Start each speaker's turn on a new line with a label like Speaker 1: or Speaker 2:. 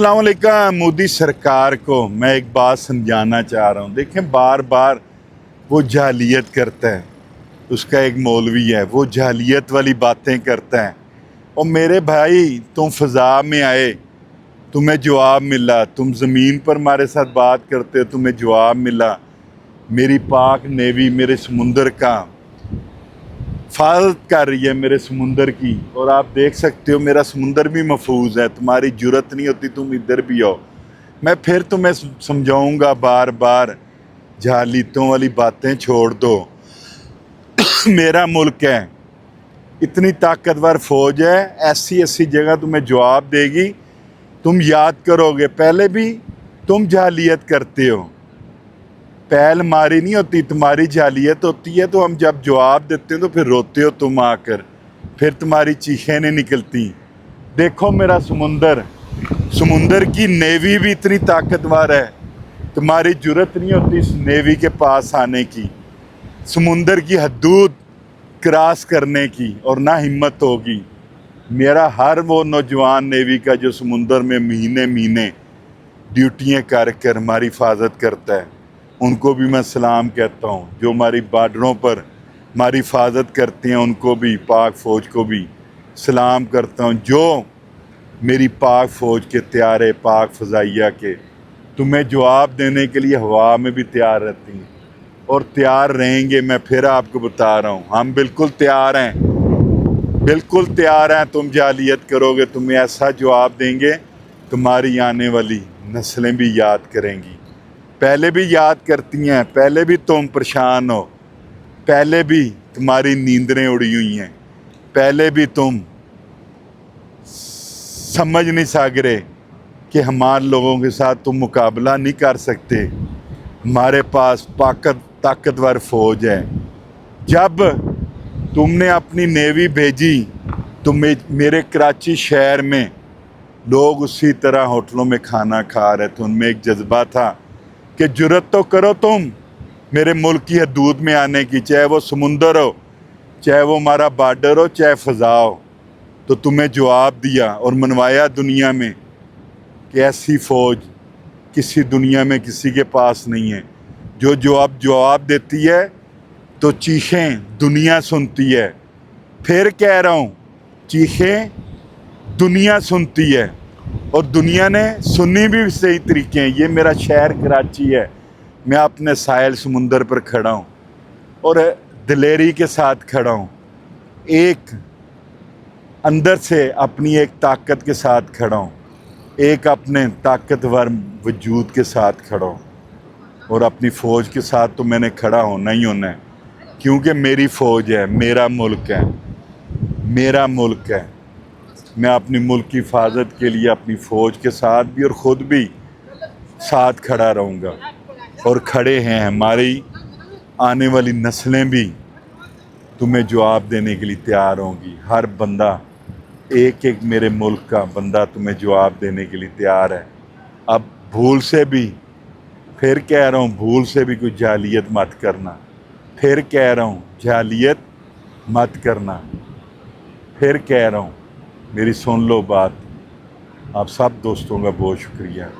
Speaker 1: अस्सलाम वालेकुम। मोदी सरकार को मैं एक बात समझाना चाह रहा हूँ। देखें, बार बार वो जालियत करता है। उसका एक मौलवी है, वो जालियत वाली बातें करता है। और मेरे भाई, तुम फ़ज़ा में आए, तुम्हें जवाब मिला। तुम ज़मीन पर हमारे साथ बात करते हो, तुम्हें जवाब मिला। मेरी पाक नेवी मेरे समुंदर का हिफाजत कर रही है, मेरे समुंदर की। और आप देख सकते हो मेरा समुंदर भी महफूज है। तुम्हारी जुर्रत नहीं होती तुम इधर भी आओ। मैं फिर तुम्हें समझाऊंगा बार बार, जालियतों वाली बातें छोड़ दो। मेरा मुल्क है, इतनी ताकतवर फौज है, ऐसी ऐसी जगह तुम्हें जवाब देगी। तुम याद करोगे, पहले भी तुम जालियत करते हो। पहल हमारी नहीं होती, तुम्हारी जालियत होती है। तो हम जब जवाब देते हैं तो फिर रोते हो तुम आकर, फिर तुम्हारी चीखें नहीं निकलती। देखो मेरा समुंदर, समुंदर की नेवी भी इतनी ताकतवर है, तुम्हारी जुर्रत नहीं होती इस नेवी के पास आने की, समुंदर की हदूद क्रॉस करने की, और ना हिम्मत होगी। मेरा हर वो नौजवान नेवी का जो समुंदर में महीने महीने ड्यूटियाँ कर कर हमारी हिफाजत करता है, उनको भी मैं सलाम कहता हूँ। जो हमारी बॉर्डरों पर हमारी हिफाजत करते हैं, उनको भी, पाक फ़ौज को भी सलाम करता हूँ। जो मेरी पाक फ़ौज के त्यारे, पाक फ़ज़ाइया के, तुम्हें जवाब देने के लिए हवा में भी तैयार रहती हैं और तैयार रहेंगे। मैं फिर आपको बता रहा हूँ, हम बिल्कुल तैयार हैं, बिल्कुल तैयार हैं। तुम जालियत करोगे, तुम्हें ऐसा जवाब देंगे, तुम्हारी आने वाली नस्लें भी याद करेंगी। पहले भी याद करती हैं, पहले भी तुम परेशान हो, पहले भी तुम्हारी नींदें उड़ी हुई हैं, पहले भी तुम समझ नहीं सके कि हमारे लोगों के साथ तुम मुकाबला नहीं कर सकते। हमारे पास ताकतवर फ़ौज है। जब तुमने अपनी नेवी भेजी तो मेरे कराची शहर में लोग उसी तरह होटलों में खाना खा रहे थे। उनमें एक जज्बा था कि जुर्रत तो करो तुम मेरे मुल्क की हदूद में आने की, चाहे वो समुंदर हो, चाहे वो हमारा बॉर्डर हो, चाहे फ़ज़ा हो। तो तुम्हें जवाब दिया और मनवाया दुनिया में कि ऐसी फ़ौज किसी दुनिया में किसी के पास नहीं है। जो जवाब देती है तो चीखें दुनिया सुनती है। फिर कह रहा हूँ, चीखें दुनिया सुनती है, और दुनिया ने सुनी भी सही तरीके हैं। ये मेरा शहर कराची है, मैं अपने साहिल समुंदर पर खड़ा हूँ और दिलेरी के साथ खड़ा हूँ। एक अंदर से अपनी एक ताकत के साथ खड़ा हूँ, एक अपने ताकतवर वजूद के साथ खड़ा हूँ। और अपनी फ़ौज के साथ तो मैंने खड़ा होना ही होना है, क्योंकि मेरी फ़ौज है, मेरा मुल्क है, मेरा मुल्क है। मैं अपनी मुल्क की हिफाजत के लिए अपनी फ़ौज के साथ भी और ख़ुद भी साथ खड़ा रहूँगा। और खड़े हैं, हमारी आने वाली नस्लें भी तुम्हें जवाब देने के लिए तैयार होंगी। हर बंदा, एक एक मेरे मुल्क का बंदा तुम्हें जवाब देने के लिए तैयार है। अब भूल से भी, फिर कह रहा हूँ, भूल से भी कोई जालियत मत करना। फिर कह रहा हूँ, जालियत मत करना। फिर कह रहा हूँ, मेरी सुन लो बात। आप सब दोस्तों का बहुत शुक्रिया।